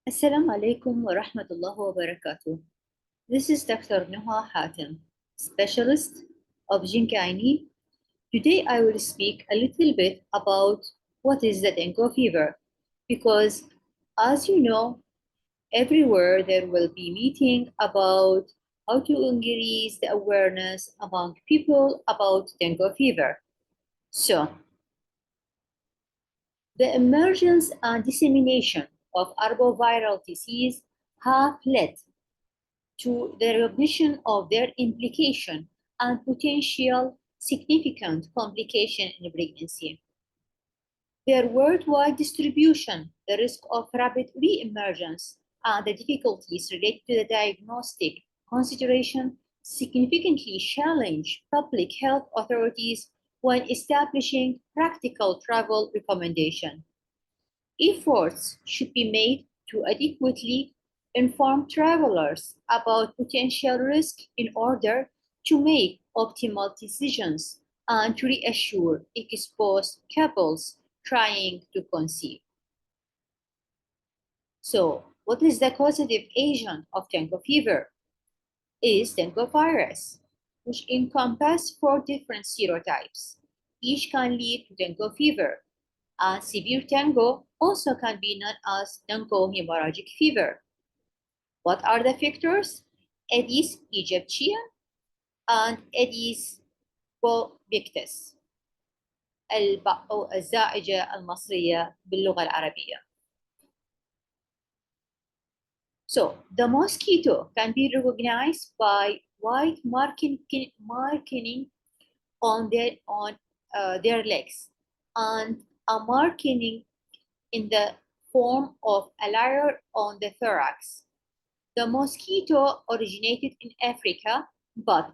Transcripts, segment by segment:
Assalamu alaikum wa rahmatullahi wa barakatuh. This is Dr. Nuha Hatem, specialist of Jinkaini. Today I will speak a little bit about what is the dengue fever, because as you know, everywhere there will be meeting about how to increase the awareness among people about dengue fever. So, the emergence and dissemination of arboviral disease have led to the recognition of their implication and potential significant complication in pregnancy. Their worldwide distribution, the risk of rapid re-emergence, and the difficulties related to the diagnostic consideration significantly challenge public health authorities when establishing practical travel recommendations. Efforts should be made to adequately inform travelers about potential risk in order to make optimal decisions and to reassure exposed couples trying to conceive. So, what is the causative agent of dengue fever? Is dengue virus, which encompasses 4 different serotypes. Each can lead to dengue fever, and severe dengue also can be known as dengue hemorrhagic fever. What are the factors? Aedes aegypti and Aedes albopictus أو الزائجة المصرية باللغة العربية. So the mosquito can be recognized by white marking on their legs and a marking in the form of a layer on the thorax. The mosquito originated in Africa, but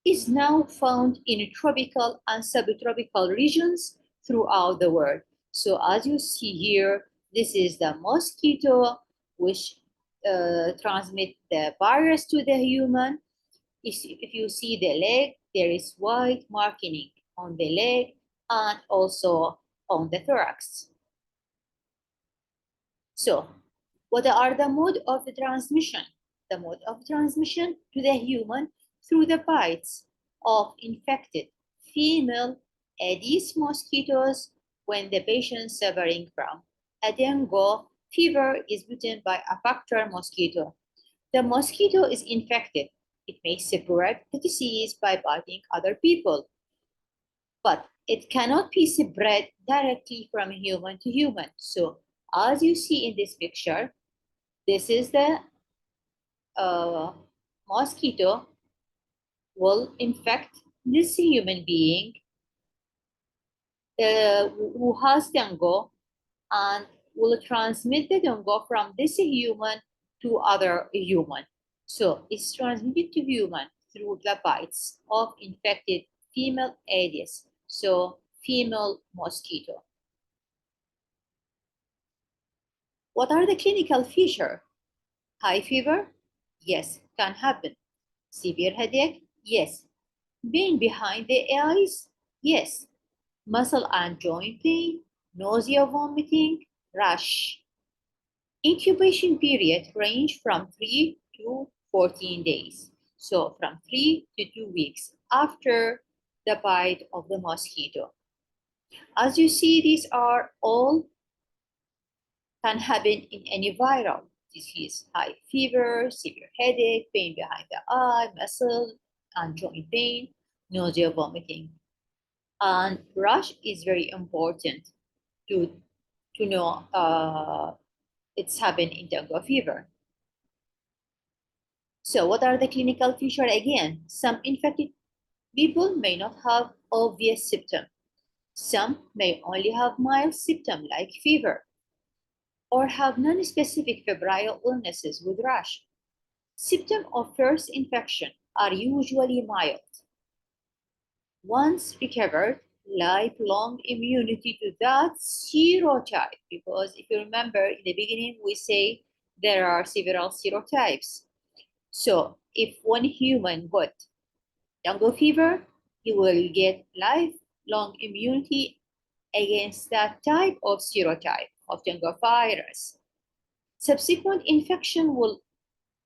is now found in tropical and subtropical regions throughout the world. So as you see here, this is the mosquito which transmit the virus to the human. If you see the leg, there is white marking on the leg and also on the thorax. So, what are the mode of transmission? The mode of transmission to the human through the bites of infected female Aedes mosquitoes when the patient suffering from a dengue fever is bitten by a vector mosquito. The mosquito is infected. It may spread the disease by biting other people, but it cannot be spread directly from human to human. So as you see in this picture, this is the mosquito will infect this human being who has dengue and will transmit the dengue from this human to other human. So it's transmitted to human through the bites of infected female Aedes, so female mosquito. What are the clinical features? High fever? Yes, can happen. Severe headache? Yes. Pain behind the eyes? Yes. Muscle and joint pain? Nausea, vomiting? Rash. Incubation period range from 3 to 14 days. So from 3 to 2 weeks after the bite of the mosquito. As you see, these are all can happen in any viral disease: high fever, severe headache, pain behind the eye, muscle and joint pain, nausea, vomiting. And rash is very important to know it's happened in dengue fever. So what are the clinical features again? Some infected people may not have obvious symptoms. Some may only have mild symptoms like fever, or have non-specific febrile illnesses with rash. Symptoms of first infection are usually mild. Once recovered, lifelong immunity to that serotype, because if you remember in the beginning, we say there are several serotypes. So if one human got dengue fever, he will get lifelong immunity against that type of serotype of dengue virus. Subsequent infection will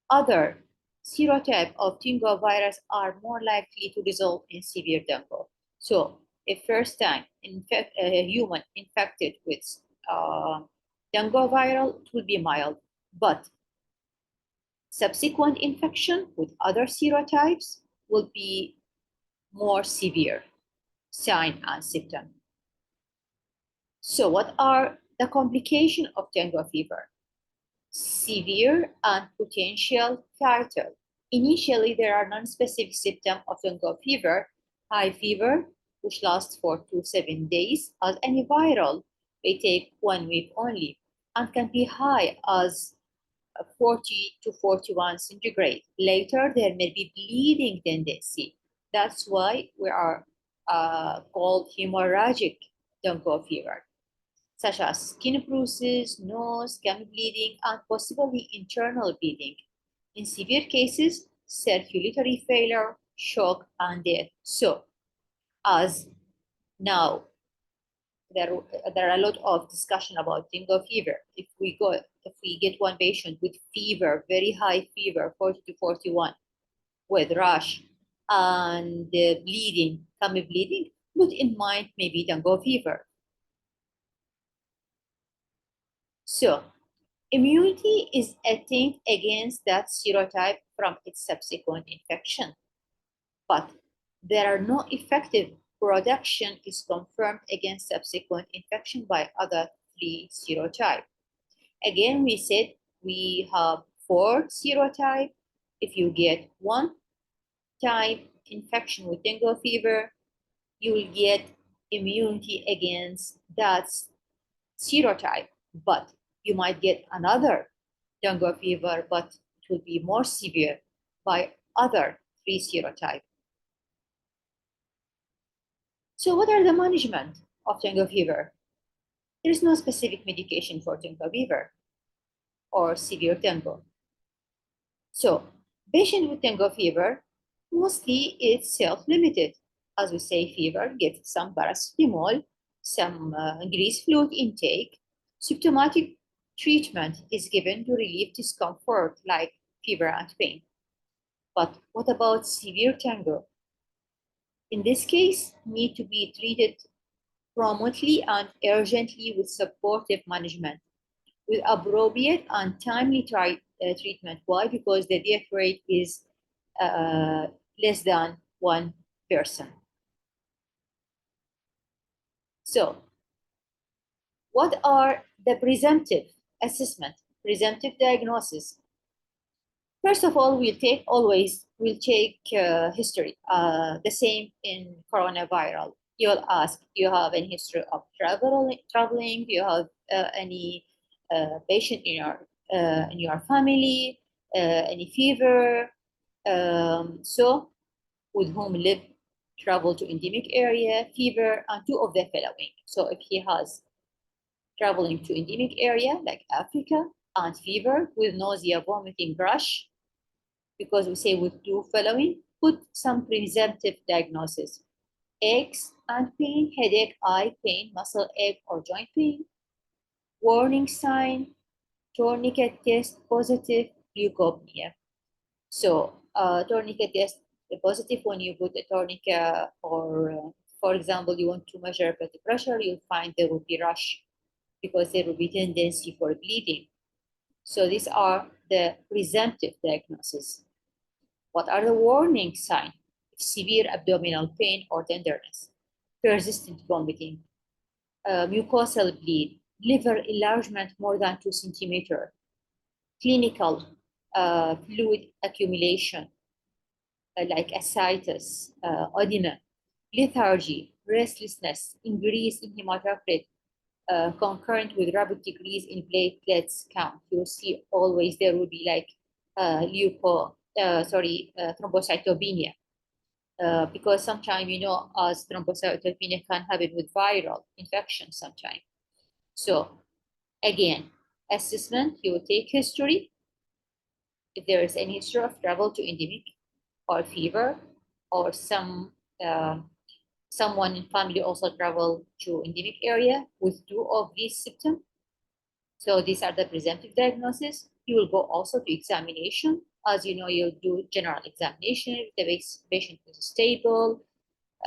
other serotype of dengue virus are more likely to result in severe dengue. So, a first time a human infected with dengue viral, it will be mild, but subsequent infection with other serotypes will be more severe sign and symptom. So, what are the complications of dengue fever? Severe and potential fatal. Initially, there are non-specific symptoms of dengue fever, high fever, which lasts for 2 to 7 days, as any viral may take 1 week only, and can be high as 40 to 41 centigrade. Later, there may be bleeding tendency. That's why we are called hemorrhagic dengue fever, such as skin bruises, nose, gum bleeding, and possibly internal bleeding. In severe cases, circulatory failure, shock, and death. So, as now there are a lot of discussion about dengue fever. If we get one patient with fever, very high fever, 40 to 41, with rash and bleeding, tummy bleeding, put in mind maybe dengue fever. So, immunity is attained against that serotype from its subsequent infection, but there are no effective protection is confirmed against subsequent infection by other 3 serotypes. Again, we said we have 4 serotypes. If you get one type infection with dengue fever, you will get immunity against that serotype, but you might get another dengue fever, but it will be more severe by other 3 serotypes. So what are the management of dengue fever? There is no specific medication for dengue fever or severe dengue. So patient with dengue fever, mostly it's self-limited. As we say, fever, get some paracetamol, some grease fluid intake. Symptomatic treatment is given to relieve discomfort like fever and pain. But what about severe dengue? In this case, need to be treated promptly and urgently with supportive management, with appropriate and timely treatment. Why? Because the death rate is less than 1%. So, what are the presumptive assessment, presumptive diagnosis? First of all, we'll take history. The same in coronavirus. You'll ask, do you have any history of traveling? Do you have any patient in your family? Any fever? So, with whom live, travel to endemic area, fever, and 2 of the following. So, if he has traveling to endemic area like Africa and fever with nausea, vomiting, rash, because we say with 2 following, put some presumptive diagnosis. Aches and pain, headache, eye pain, muscle ache or joint pain. Warning sign, tourniquet test positive, leukopenia. So tourniquet test positive when you put a tourniquet, or for example, you want to measure blood pressure, you'll find there will be rash because there will be tendency for bleeding. So these are the presumptive diagnosis. What are the warning signs? Severe abdominal pain or tenderness, persistent vomiting, mucosal bleed, liver enlargement more than 2 centimeters, clinical fluid accumulation like ascites, edema, lethargy, restlessness, increase in hematocrit, concurrent with rapid decrease in platelets count. You'll see always there will be like thrombocytopenia. Because sometimes, as thrombocytopenia can happen with viral infection sometimes. So again, assessment, you will take history. If there is any history of travel to endemic or fever, or someone in family also travel to endemic area with 2 of these symptoms. So these are the presumptive diagnosis. You will go also to examination. As you know, you'll do general examination if the patient is stable.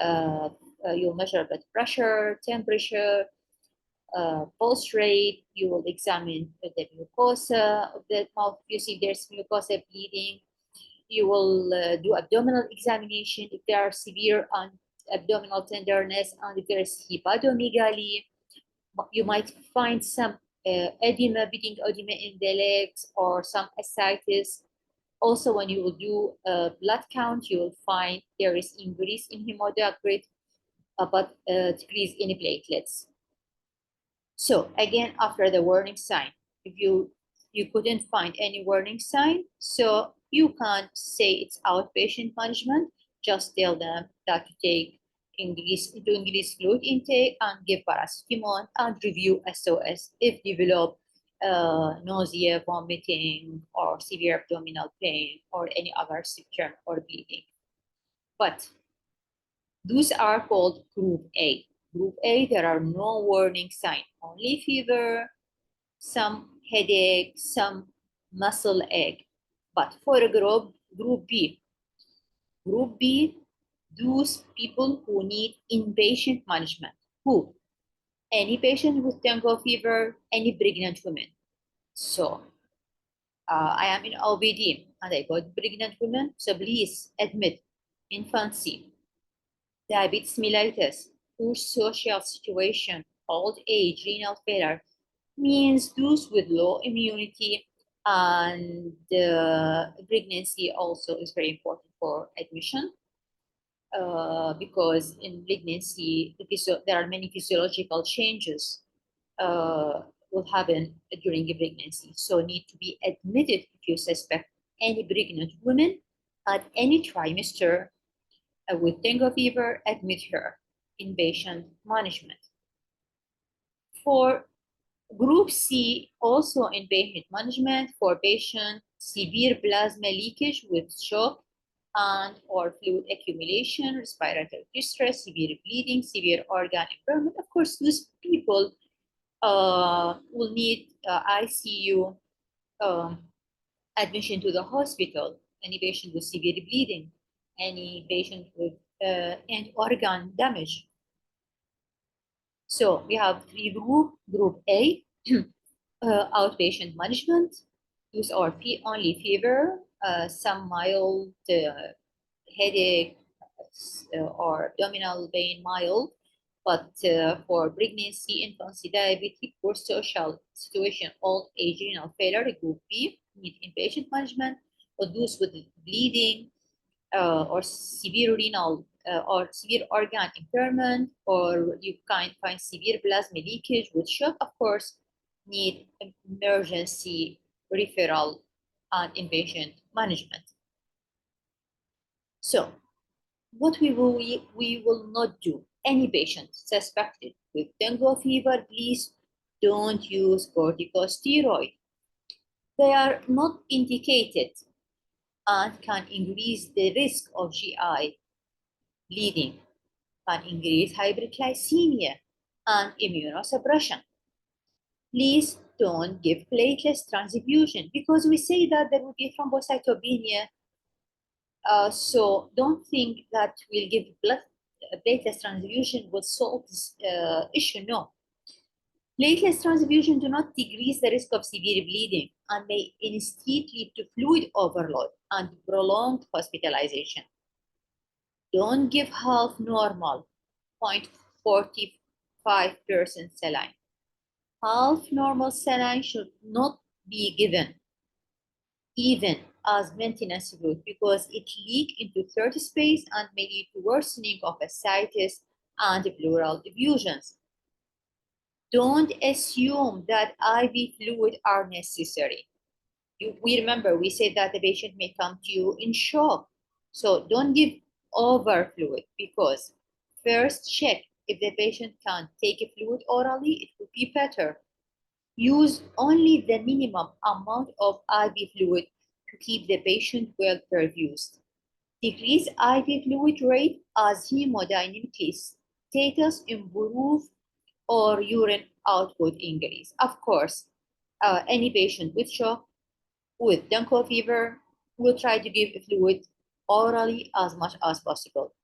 You'll measure blood pressure, temperature, pulse rate. You will examine the mucosa of the mouth. You see there's mucosa bleeding. You will do abdominal examination if there are severe abdominal tenderness and if there is hepatomegaly. You might find some edema, bleeding edema in the legs or some ascites. Also, when you will do a blood count, you will find there is increase in hematocrit, but decrease in platelets. So again, after the warning sign, if you couldn't find any warning sign, so you can't say it's outpatient management. Just tell them that you take increase fluid intake and give paracetamol and review SOS if develop nausea, vomiting, or severe abdominal pain, or any other symptom or bleeding. But those are called group A. Group A, there are no warning sign, only fever, some headache, some muscle ache. But for a group B, those people who need inpatient management. Who? Any patient with dengue fever, any pregnant women. So I am in OBD and I got pregnant women, so please admit infancy, diabetes mellitus, poor social situation, old age, renal failure, means those with low immunity, and pregnancy also is very important for admission because in pregnancy there are many physiological changes will happen during a pregnancy, so need to be admitted if you suspect any pregnant woman at any trimester with dengue fever. Admit her in patient management. For Group C, also in patient management for patient severe plasma leakage with shock and or fluid accumulation, respiratory distress, severe bleeding, severe organ impairment. Of course, those people will need ICU admission to the hospital. Any patient with severe bleeding, any patient with and organ damage. So we have three groups. Group A, outpatient management, use or only fever, some mild headache or abdominal pain, mild, but for pregnancy, infancy, diabetic, poor social situation, old age, renal failure, group B, need inpatient management, or those with bleeding or severe renal or severe organ impairment, or you can find severe plasma leakage with shock, of course, need emergency referral and inpatient management. So what we will not do, any patient suspected with dengue fever, please don't use corticosteroid. They are not indicated and can increase the risk of GI bleeding, can increase hyperglycemia and immunosuppression. Please don't give platelet transfusion because we say that there will be thrombocytopenia. So don't think that we'll give platelet transfusion will solve this issue. No. Platelet transfusion do not decrease the risk of severe bleeding and may instead lead to fluid overload and prolonged hospitalization. Don't give half normal, 0.45% saline. Half normal saline should not be given even as maintenance fluid because it leaks into third space and may lead to worsening of ascites and pleural effusions. Don't assume that IV fluid are necessary. We remember we said that the patient may come to you in shock. So don't give over fluid because first check if the patient can take a fluid orally, it would be better. Use only the minimum amount of IV fluid to keep the patient well perfused. Decrease IV fluid rate as hemodynamic status improve or urine output increase. Of course, Any patient with shock, with dengue fever, will try to give fluid orally as much as possible.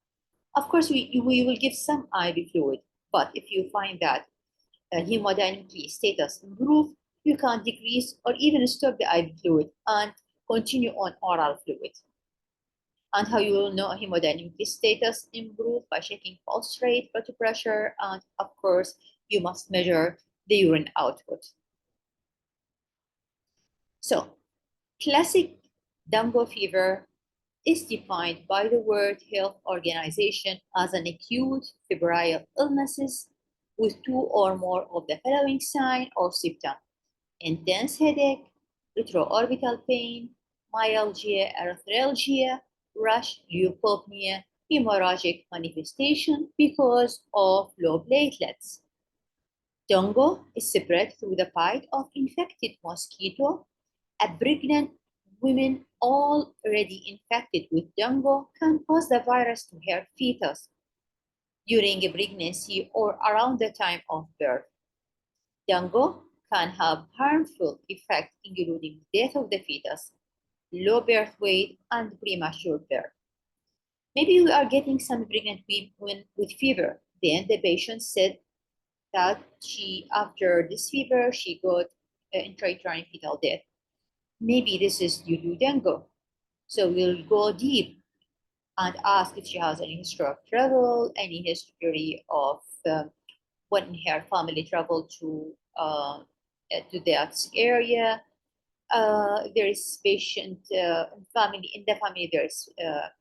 Of course, we will give some IV fluid, but if you find that hemodynamic status improve, you can decrease or even stop the IV fluid and continue on oral fluid. And how you will know hemodynamic status improve by checking pulse rate, blood pressure, and of course, you must measure the urine output. So, classic dengue fever is defined by the World Health Organization as an acute febrile illnesses with two or more of the following signs or symptoms: intense headache, retroorbital pain, myalgia, arthralgia, rash, leukopenia, hemorrhagic manifestation because of low platelets. Dengue is spread through the bite of infected mosquito. A pregnant woman already infected with dengue can pass the virus to her fetus during a pregnancy or around the time of birth. Dengue can have harmful effects including death of the fetus, low birth weight, and premature birth. Maybe we are getting some pregnant women with fever. Then the patient said that after this fever, she got intrauterine fetal death. Maybe this is due to dengue. So we'll go deep and ask if she has any history of travel, any history of when her family traveled to that area. There is patient family in the family. There is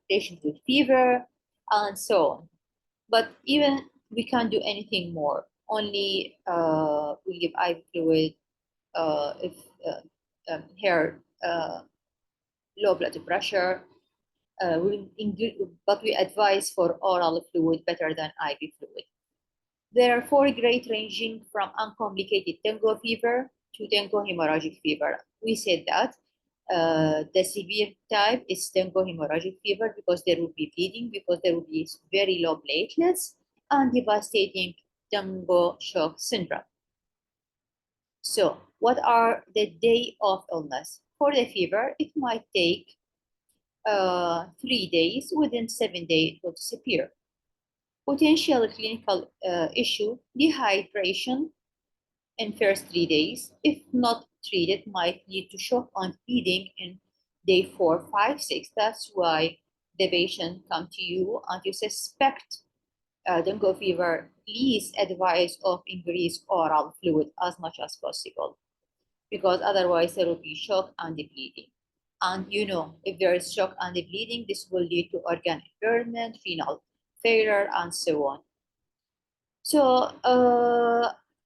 patient with fever, and so on. But even we can't do anything more. Only we give IV fluid if her low blood pressure. But we advise for oral fluid better than IV fluid. There are four grades ranging from uncomplicated dengue fever to dengue hemorrhagic fever. We said that the severe type is dengue hemorrhagic fever because there will be bleeding, because there will be very low platelets, and devastating dengue shock syndrome. So, what are the day of illness? For the fever, it might take 3 days. Within 7 days, it will disappear. Potential clinical issue: dehydration in first 3 days, if not treated, might lead to shock and bleeding in day 4, 5, 6. That's why the patient come to you and you suspect dengue fever. Please advise of increased oral fluid as much as possible, because otherwise there will be shock and bleeding. And you know, if there is shock and bleeding, this will lead to organ impairment, renal failure, and so on. So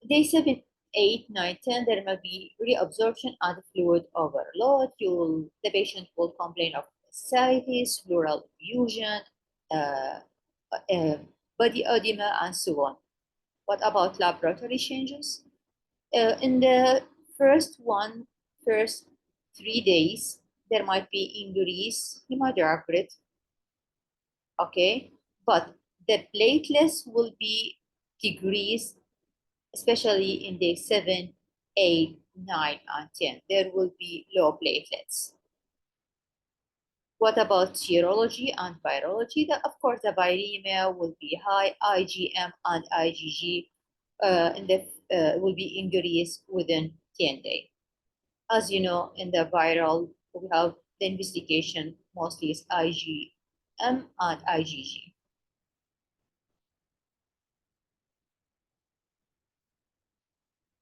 day 7, 8, 9, 10, there may be reabsorption and fluid overload. The patient will complain of ascites, pleural effusion, uh, body edema, and so on. What about laboratory changes? In the first 3 days, there might be increased hematocrit, okay? But the platelets will be decreased, especially in day 7, 8, 9, and 10. There will be low platelets. What about serology and virology? Of course, the viremia will be high, IgM and IgG will be increased within 10 days. As you know, in the viral, we have the investigation mostly is IgM and IgG.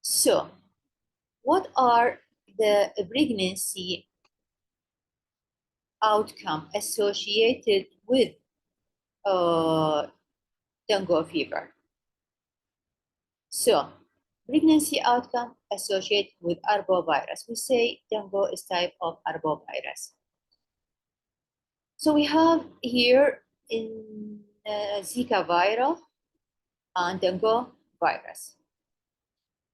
So, what are the pregnancy outcome associated with dengue fever? So, pregnancy outcome associated with arbovirus. We say dengue is type of arbovirus. So we have here in Zika viral and dengue virus.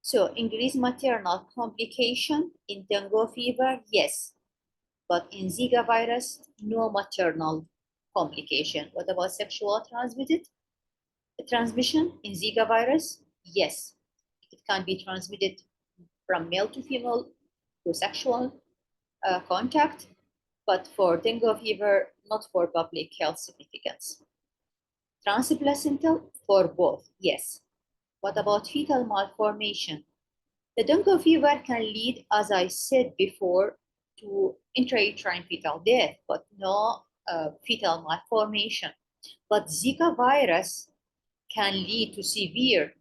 So increased maternal complication in dengue fever, yes, but in Zika virus, no maternal complication. What about sexual transmitted transmission in Zika virus? Yes, it can be transmitted from male to female to sexual contact, but for dengue fever, not for public health significance. Transplacental for both, yes. What about fetal malformation? The dengue fever can lead, as I said before, to intrauterine fetal death, but no fetal malformation. But Zika virus can lead to severe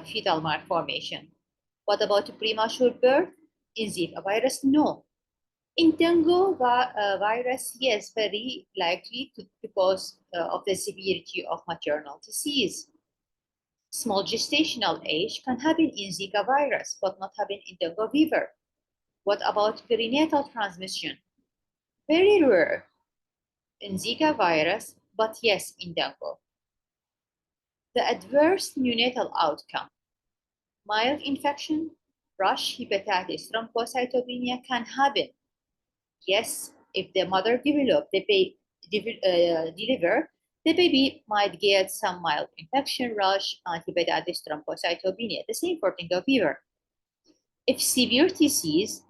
fetal malformation. What about premature birth? In Zika virus, no. In dengue virus, yes, very likely because of the severity of maternal disease. Small gestational age can happen in Zika virus, but not happen in dengue fever. What about perinatal transmission? Very rare in Zika virus, but yes, in dengue. The adverse neonatal outcome, mild infection, rash, hepatitis, thrombocytopenia can happen. Yes, if the mother deliver, the baby might get some mild infection, rash, and hepatitis, thrombocytopenia. The same for dengue fever. If severe disease,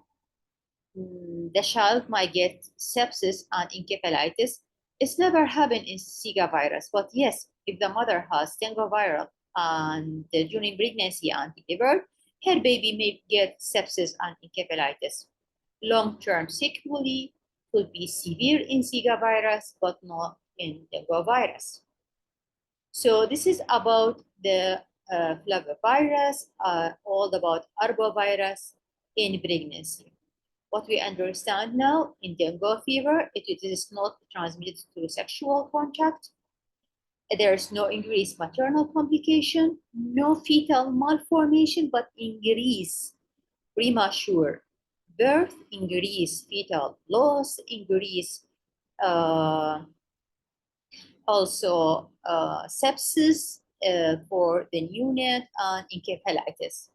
the child might get sepsis and encephalitis. It's never happened in Zika virus, but yes, if the mother has dengue viral and during pregnancy and delivery, her baby may get sepsis and encephalitis. Long-term sequelae could be severe in Zika virus, but not in dengue virus. So this is about the flavivirus, all about arbovirus in pregnancy. What we understand now in dengue fever, it is not transmitted through sexual contact. There is no increased maternal complication, no fetal malformation, but increase premature birth, increase fetal loss, increase also sepsis for the neonate and encephalitis.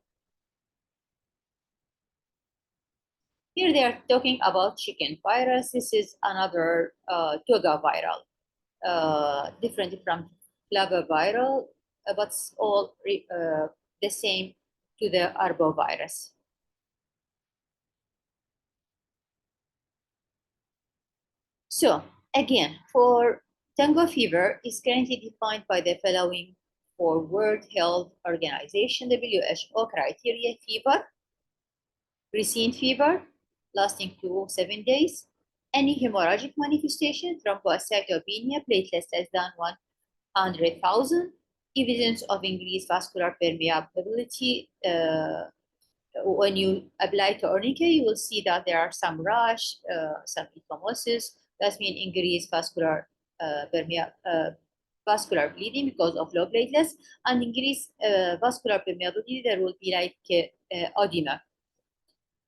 Here they are talking about chicken virus. This is another toga viral, different from flaviviral, but all the same to the arbovirus. So again, for dengue fever is currently defined by the following for World Health Organization, WHO criteria: fever, recent fever, lasting 2 to 7 days, any hemorrhagic manifestation, thrombocytopenia, platelets less than 100,000, evidence of increased vascular permeability. When you apply tourniquet, you will see that there are some rash, some ecchymosis. That means increased vascular bleeding because of low platelets, and increased vascular permeability. There will be like edema.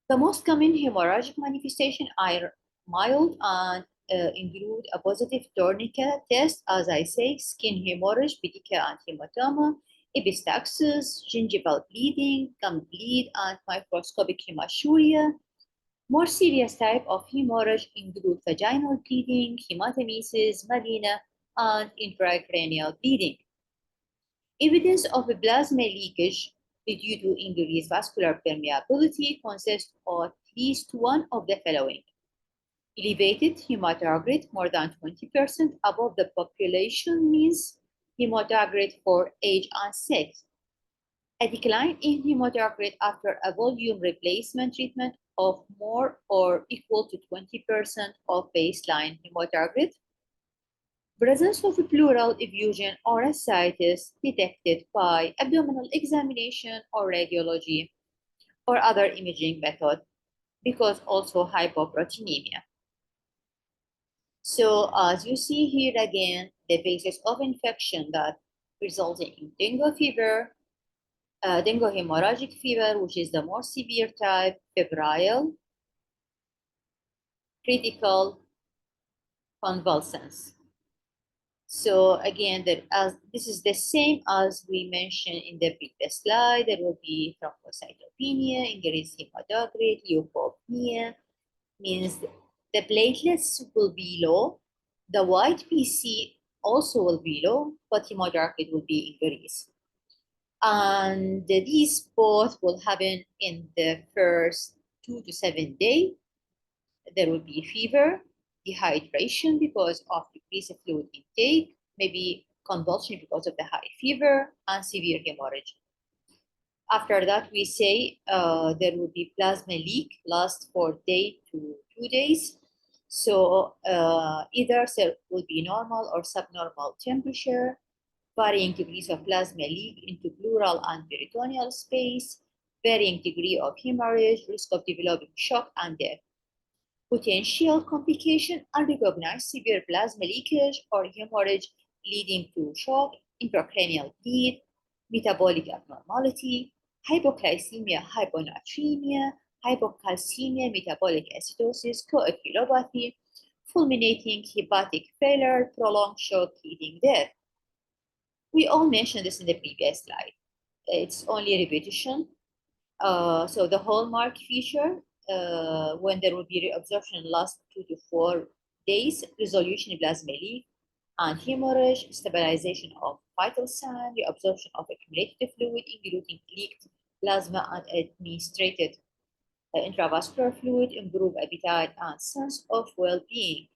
The most common hemorrhagic manifestation are mild and include a positive tourniquet test, as I say, skin hemorrhage, petechiae and hematoma, epistaxis, gingival bleeding, gum bleed, and microscopic hematuria. More serious type of hemorrhage include vaginal bleeding, hematemesis, melena, and intracranial bleeding. Evidence of a plasma leakage due to increased vascular permeability consists of at least one of the following: elevated hematocrit more than 20% above the population means hematocrit for age and sex, a decline in hematocrit after a volume replacement treatment of more or equal to 20% of baseline hematocrit, presence of pleural effusion or ascites detected by abdominal examination or radiology or other imaging method, because also hypoproteinemia. So as you see here again, the basis of infection that resulting in dengue fever, dengue hemorrhagic fever, which is the more severe type, febrile, critical, convulsions. So again, this is the same as we mentioned in the previous slide. There will be thrombocytopenia, increased hematocrit, leukopenia, means the platelets will be low, the white PC also will be low, but hematocrit will be increased. And these both will happen in the first 2 to 7 days. There will be fever, dehydration because of decreased fluid intake, maybe convulsion because of the high fever, and severe hemorrhage. After that, we say there will be plasma leak, last for day to 2 days. So either there will be normal or subnormal temperature, varying degrees of plasma leak into pleural and peritoneal space, varying degree of hemorrhage, risk of developing shock and death. Potential complication: unrecognized severe plasma leakage or hemorrhage leading to shock, intracranial bleed, metabolic abnormality, hypoglycemia, hyponatremia, hypocalcemia, metabolic acidosis, coagulopathy, fulminating hepatic failure, prolonged shock leading death. We all mentioned this in the previous slide. It's only repetition. So the hallmark feature, when there will be reabsorption last 2 to 4 days, resolution in plasma leak and hemorrhage, stabilization of vital sign, reabsorption of accumulated fluid, including leaked plasma and administrated intravascular fluid, improve appetite and sense of well-being.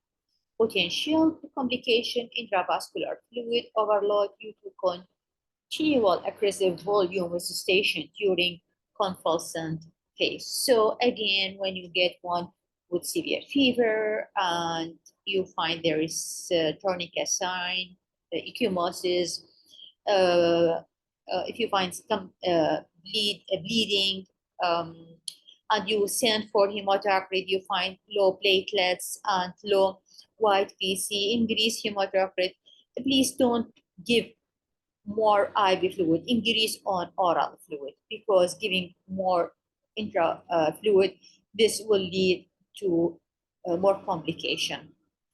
Potential complication: intravascular fluid overload due to continual aggressive volume resuscitation during convalescent phase. So again, when you get one with severe fever and you find there is tourniquet sign, ecchymosis, if you find some bleeding, um, and you send for hematocrit, you find low platelets and low white PC, increased hematocrit, please don't give more IV fluid, increase on oral fluid, because giving more intra fluid, this will lead to more complication.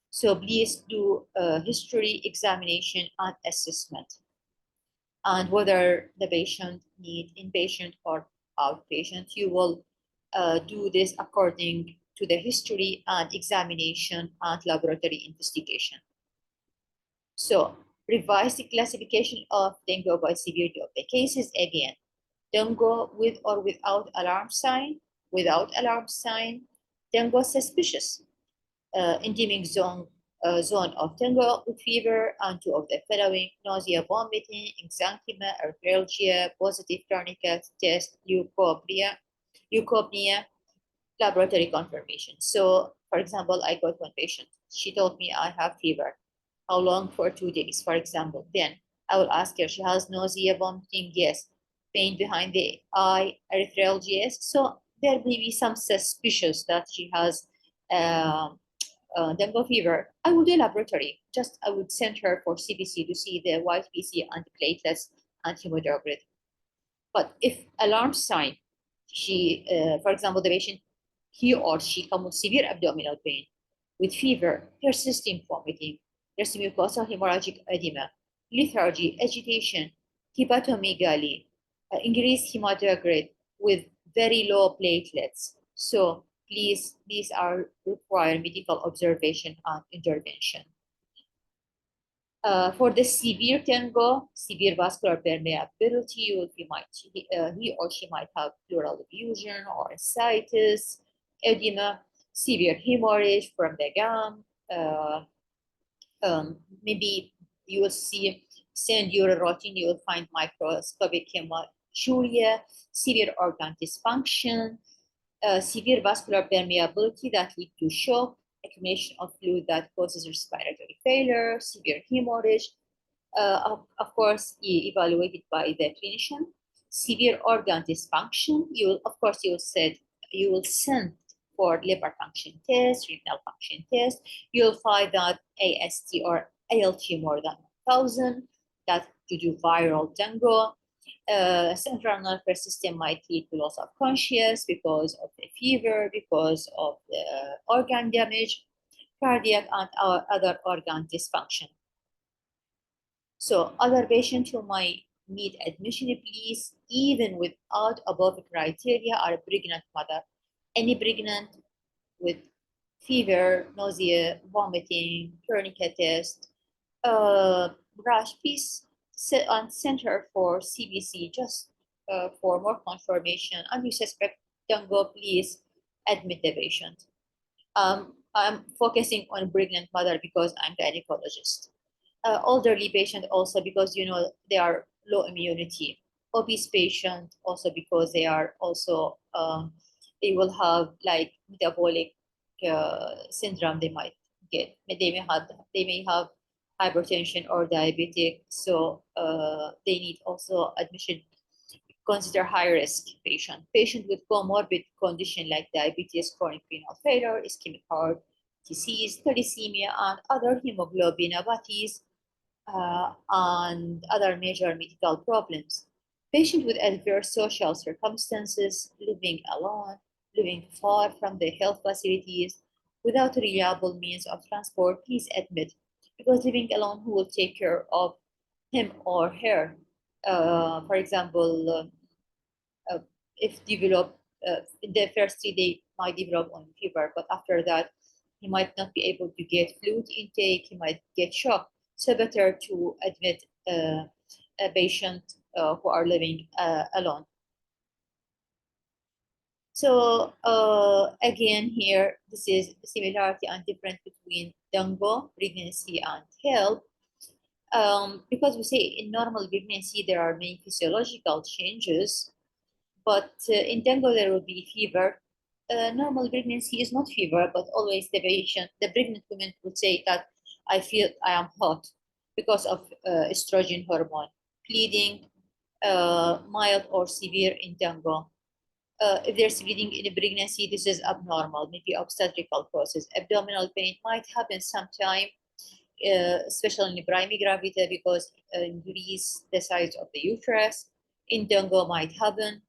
So please do history, examination, and assessment. And whether the patient need inpatient or outpatient, you will do this according to the history and examination and laboratory investigation. So revise the classification of dengue by severity of the cases. Again, dengue with or without alarm sign, without alarm sign, dengue suspicious, endemic zone of dengue with fever and two of the following: nausea, vomiting, exanthema, arthralgia, positive tourniquet test, leukopenia, laboratory confirmation. So, for example, I got one patient. She told me I have fever. How long? For 2 days, for example. Then I will ask her, she has nausea, vomiting, yes. Pain behind the eye, arthralgia, yes. So there may be some suspicious that she has dengue fever. I will do laboratory. Just I would send her for CBC to see the white PC and platelets and hematocrit. But if alarm sign, for example, the patient, he or she come with severe abdominal pain, with fever, persisting vomiting, there's mucosal hemorrhagic edema, lethargy, agitation, hepatomegaly, increased hematocrit with very low platelets. So please, these are require medical observation and intervention. For the severe dengue, severe vascular permeability, he or she might have pleural effusion or ascites, edema, severe hemorrhage from the gum. Maybe you will see during routine, you will find microscopic hematuria, severe organ dysfunction, severe vascular permeability that lead to shock, accumulation of fluid that causes respiratory failure, severe hemorrhage, of course, evaluated by the clinician. Severe organ dysfunction, you will send for liver function test, renal function test. You'll find that AST or ALT more than 1,000, that due to viral dengue. Central nervous system might lead to loss of consciousness because of the fever, because of the organ damage, cardiac and other organ dysfunction. So other patients who might need admission, please, even without above criteria, are pregnant mother. Any pregnant with fever, nausea, vomiting, tourniquet test, rash, please on Center for CBC just for more confirmation. And you suspect dengue, please admit the patient. I'm focusing on pregnant mother because I'm gynecologist. Elderly patient also because they are low immunity. Obese patient also because they are also they will have like metabolic syndrome. They might get they may have hypertension or diabetic, so they need also admission. Consider high risk patient with comorbid condition like diabetes, chronic renal failure, ischemic heart disease, thalassemia, and other hemoglobinopathies and other major medical problems. Patients with adverse social circumstances, living alone, living far from the health facilities, without reliable means of transport, please admit. Because living alone, who will take care of him or her? For example, uh, if develop in the first 3 days might develop on fever, but after that he might not be able to get fluid intake, he might get shock. So better to admit a patient who are living alone. So again here, this is similarity and difference between dengue, pregnancy, and health. Because we say in normal pregnancy there are many physiological changes, but in dengue there will be fever. Normal pregnancy is not fever, but always the pregnant woman would say that I feel I am hot because of estrogen hormone. Bleeding, mild or severe in dengue. If there's bleeding in a pregnancy, this is abnormal, maybe obstetrical causes. Abdominal pain might happen sometime, especially in primary gravida because increase the size of the uterus. In dengue might happen.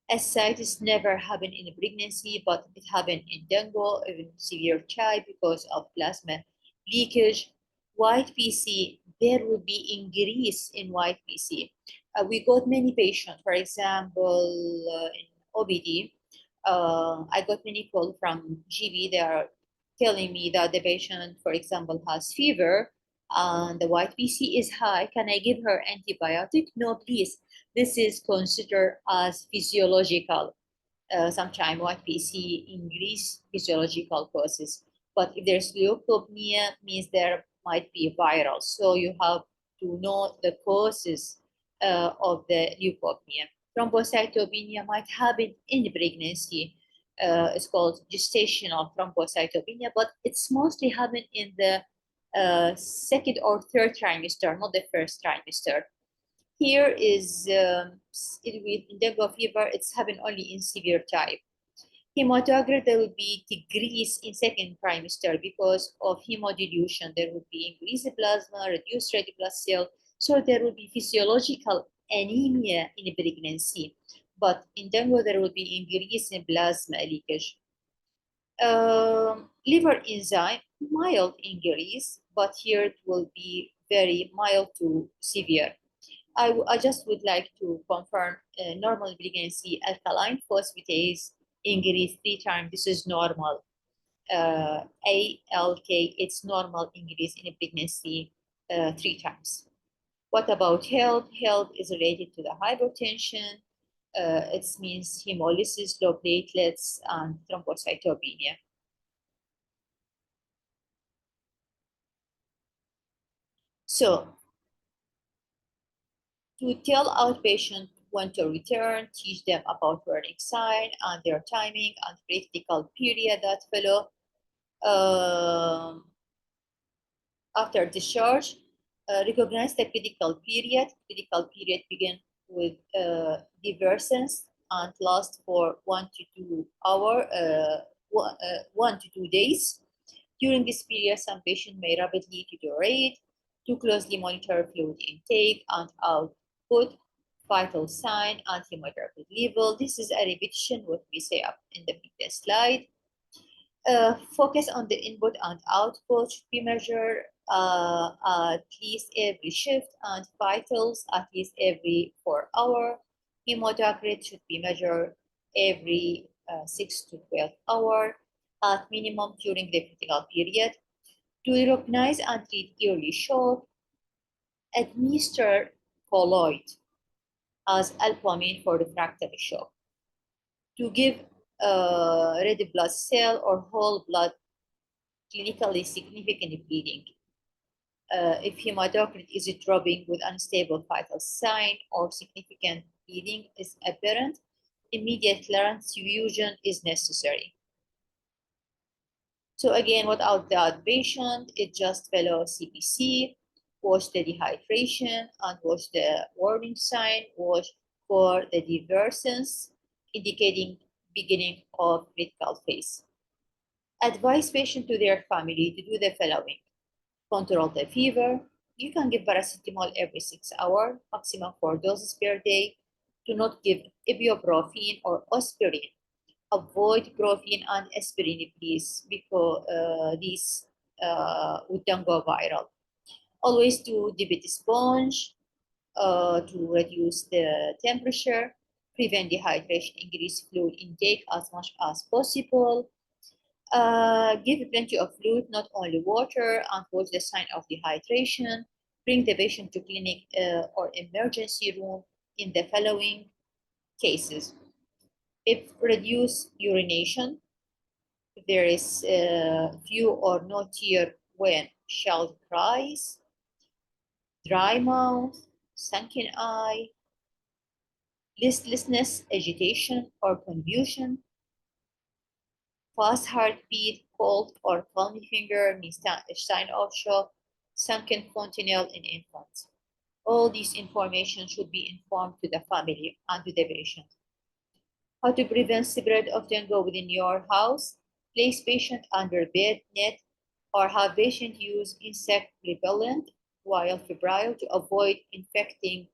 Ascites never happen in a pregnancy, but it happened in dengue, even severe child because of plasma leakage. White PC, there will be increase in white PC. We got many patients, for example, in OBD. I got many calls from GB. They are telling me that the patient, for example, has fever and the white PC is high. Can I give her antibiotic? No, please. This is considered as physiological. Sometimes white PC increase physiological causes. But if there's leukopenia, means there might be viral. So you have to know the causes of the leukopenia. Thrombocytopenia might happen in pregnancy. It's called gestational thrombocytopenia, but it's mostly happen in the second or third trimester, not the first trimester. Here is with dengue fever, it's happened only in severe type. Hematocrit, there will be decrease in second trimester because of hemodilution. There will be increased plasma, reduced red blood cell. So there will be physiological anemia in pregnancy. But in dengue, there will be increase in plasma leakage. Liver enzyme, mild increase, but here it will be very mild to severe. I just would like to confirm normal pregnancy alkaline phosphatase increase 3 times. This is normal. ALK, it's normal increase in a pregnancy 3 times. What about health? Health is related to the hypertension. It means hemolysis, low platelets, and thrombocytopenia. So to tell outpatient when to return, teach them about warning sign and their timing and critical period that follow. After discharge, recognize the critical period. Critical period begin with diversence and last for 1 to 2 hours, 1 to 2 days. During this period, some patients may rapidly deteriorate. To closely monitor fluid intake and output, vital sign, and hematocrit level. This is a repetition what we say up in the previous slide. Focus on the input and output should be measured at least every shift and vitals at least every 4 hours. Hematocrit should be measured every 6 to 12 hours at minimum during the critical period. To recognize and treat early shock, administer colloid as albumin for refractory shock. To give red blood cell or whole blood clinically significant bleeding. If hematocrit is dropping with unstable vital sign or significant bleeding is apparent, immediate transfusion is necessary. So again, without the outpatient, it just follow CPC, watch the dehydration, and watch the warning sign, watch for the divergence, indicating beginning of critical phase. Advise patient to their family to do the following. Control the fever. You can give paracetamol every 6 hours, maximum 4 doses per day. Do not give ibuprofen or aspirin. Avoid protein and aspirin, please, because these would then go viral. Always do debit sponge to reduce the temperature, prevent dehydration, increase fluid intake as much as possible. Give plenty of fluid, not only water, and watch the sign of dehydration. Bring the patient to clinic or emergency room in the following cases. If reduce urination, if there is few or no tear when child cries, dry mouth, sunken eye, listlessness, agitation, or confusion, fast heartbeat, cold or clammy finger means sign of shock, sunken fontanelle in infants. All this information should be informed to the family and to the patient. How to prevent spread of dengue within your house? Place patient under bed, net, or have patient use insect repellent while febrile to avoid infecting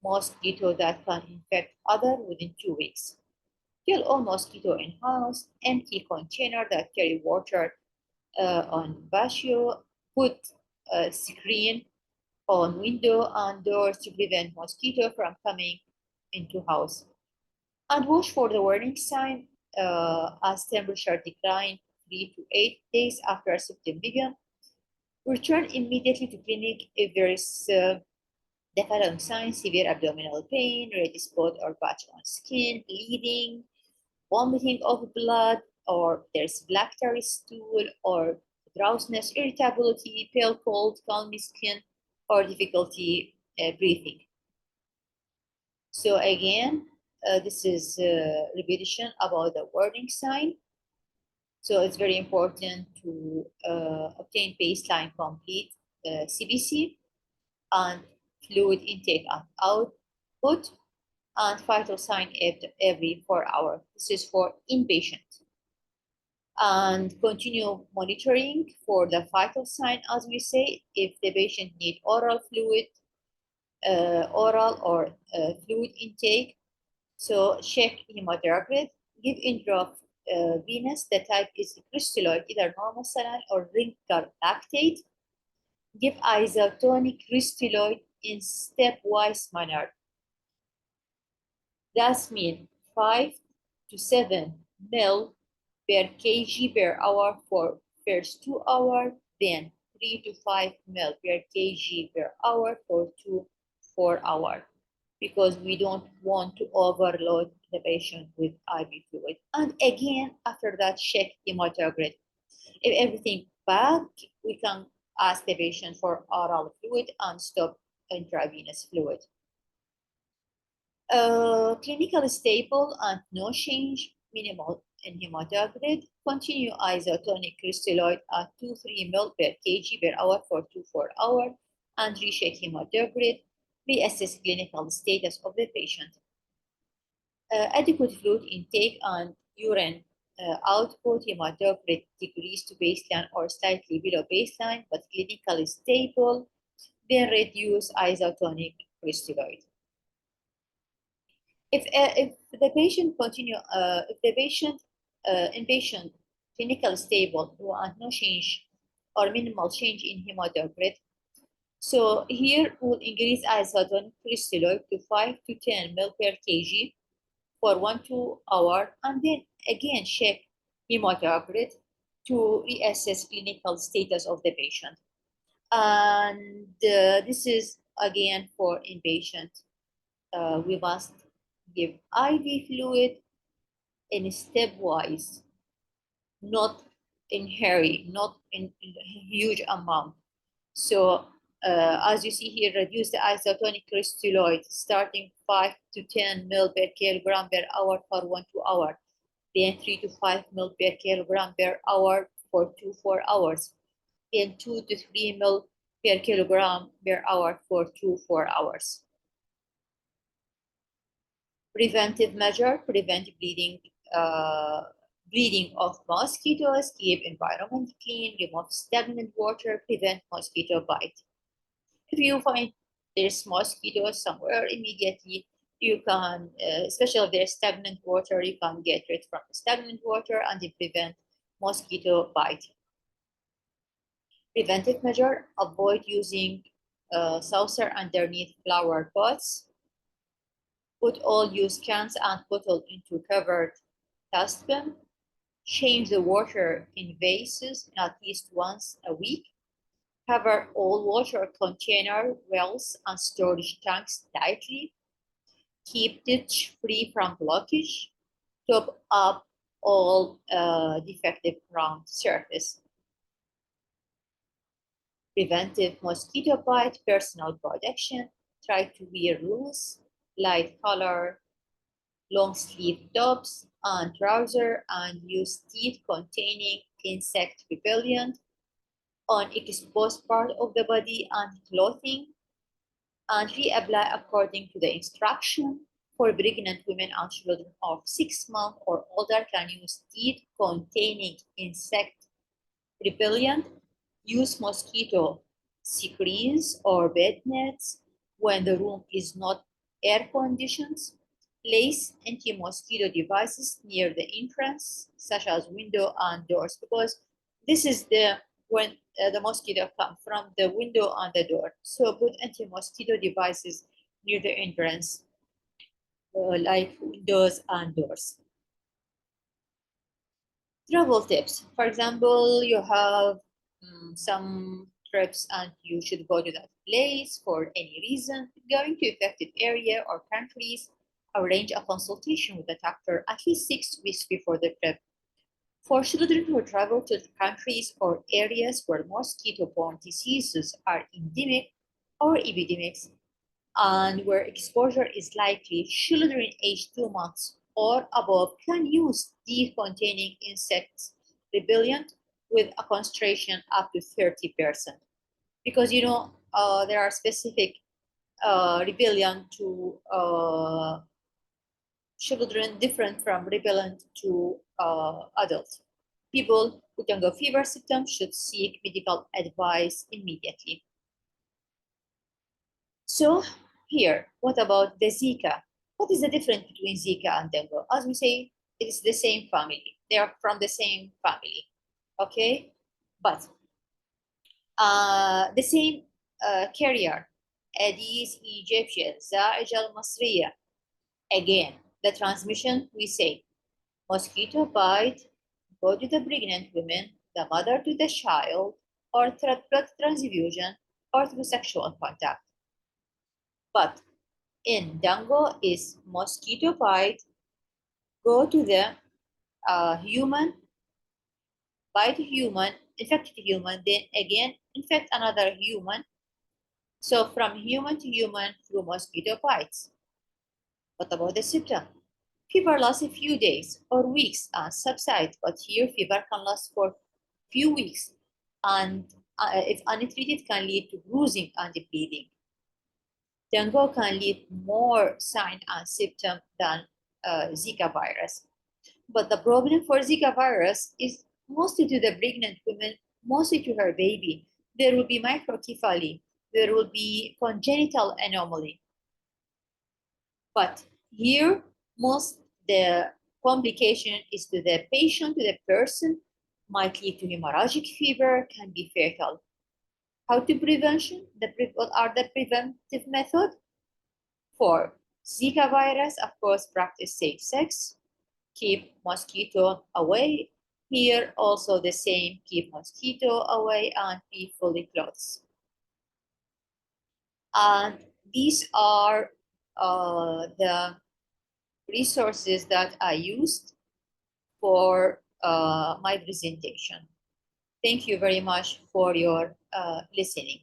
mosquito that can infect other within 2 weeks. Kill all mosquito in house, empty container that carry water on patio, put a screen on window and doors to prevent mosquito from coming into house. And watch for the warning sign as temperature decline 3 to 8 days after symptom begin. Return immediately to clinic if there is the following signs: severe abdominal pain, red spot or patch on skin, bleeding, vomiting of blood, or there's black tarry stool, or drowsiness, irritability, pale cold, clammy skin, or difficulty breathing. So again, this is repetition about the warning sign. So it's very important to obtain baseline complete CBC and fluid intake and output and vital sign every 4 hours. This is for inpatient. And continue monitoring for the vital sign, as we say, if the patient need oral fluid, oral or fluid intake. So check hematocrit, give intravenous, the type is crystalloid, either normal saline or rinker lactate. Give isotonic crystalloid in stepwise manner. That means 5 to 7 ml per kg per hour for first 2 hours, then 3 to 5 ml per kg per hour for 4 hours, because we don't want to overload the patient with IV fluid. And again, after that, check hematocrit. If everything back, we can ask the patient for oral fluid and stop intravenous fluid. Clinical stable and no change, minimal in hematocrit. Continue isotonic crystalloid at 2-3 ml per kg per hour for 2-4 hours and recheck hematocrit. Reassess clinical status of the patient. Adequate fluid intake and urine output, hematocrit decrease to baseline or slightly below baseline, but clinically stable, then reduce isotonic crystalloid. If the patient continue, if the patient inpatient clinical stable and no change or minimal change in hematocrit, so here we'll increase isotonic crystalloid to 5 to 10 ml per kg for 1-2 hours, and then again check hematocrit to reassess clinical status of the patient. And this is again, for inpatient, we must give IV fluid in stepwise, not in hurry, not in huge amount. So as you see here, reduce the isotonic crystalloid starting 5 to 10 ml per kilogram per hour for 1 to 2 hours, then 3 to 5 ml per kilogram per hour for 2 to 4 hours, then 2 to 3 ml per kilogram per hour for 2 to 4 hours. Preventive measure, prevent bleeding of mosquitoes, keep environment clean, remove stagnant water, prevent mosquito bite. If you find there's mosquitoes somewhere, immediately you can, especially if there's stagnant water, you can get rid from the stagnant water and prevent mosquito bite. Preventive measure, avoid using saucer underneath flower pots. Put all used cans and bottles into covered dustbin. Change the water in vases at least once a week. Cover all water container wells and storage tanks tightly. Keep ditch free from blockage. Top up all defective ground surface. Preventive mosquito bite, personal protection. Try to wear loose, light color, long sleeve tops and trousers, and use teeth containing insect repellent on exposed part of the body and clothing, and reapply according to the instruction. For pregnant women and children of 6 months or older can use teeth containing insect repellent. Use mosquito screens or bed nets when the room is not air conditioned. Place anti-mosquito devices near the entrance, such as window and doors, because this is when the mosquito come from the window and the door. So put anti-mosquito devices near the entrance, like windows and doors. Travel tips. For example, you have some trips and you should go to that place for any reason. Going to affected area or countries, arrange a consultation with the doctor at least 6 weeks before the trip. For children who travel to countries or areas where mosquito-borne diseases are endemic or epidemics, and where exposure is likely, children aged 2 months or above can use teeth containing insects repellent with a concentration up to 30%. Because there are specific repellent to children different from repellent to adults. People with dengue fever symptoms should seek medical advice immediately. So here, what about the Zika? What is the difference between Zika and dengue? As we say, it is the same family. They are from the same family, okay? But the same carrier, Aedes aegypti, زائج المصرية. Again, the transmission, we say, mosquito bite, go to the pregnant women, the mother to the child, or blood transfusion, or through sexual contact. But in dengue is mosquito bite, go to the human, bite human, infected human, then again infect another human. So from human to human through mosquito bites. What about the symptom? Fever lasts a few days or weeks and subsides, but here fever can last for few weeks, and if untreated can lead to bruising and bleeding. Dengue can leave more sign and symptom than Zika virus. But the problem for Zika virus is mostly to the pregnant women, mostly to her baby. There will be microcephaly, there will be congenital anomaly. But here, most the complication is to the patient, to the person, might lead to hemorrhagic fever, can be fatal. How to prevention? What are the preventive methods? For Zika virus, of course, practice safe sex, keep mosquito away. Here also the same, keep mosquito away and be fully clothed. And these are the resources that I used for my presentation. Thank you very much for your listening.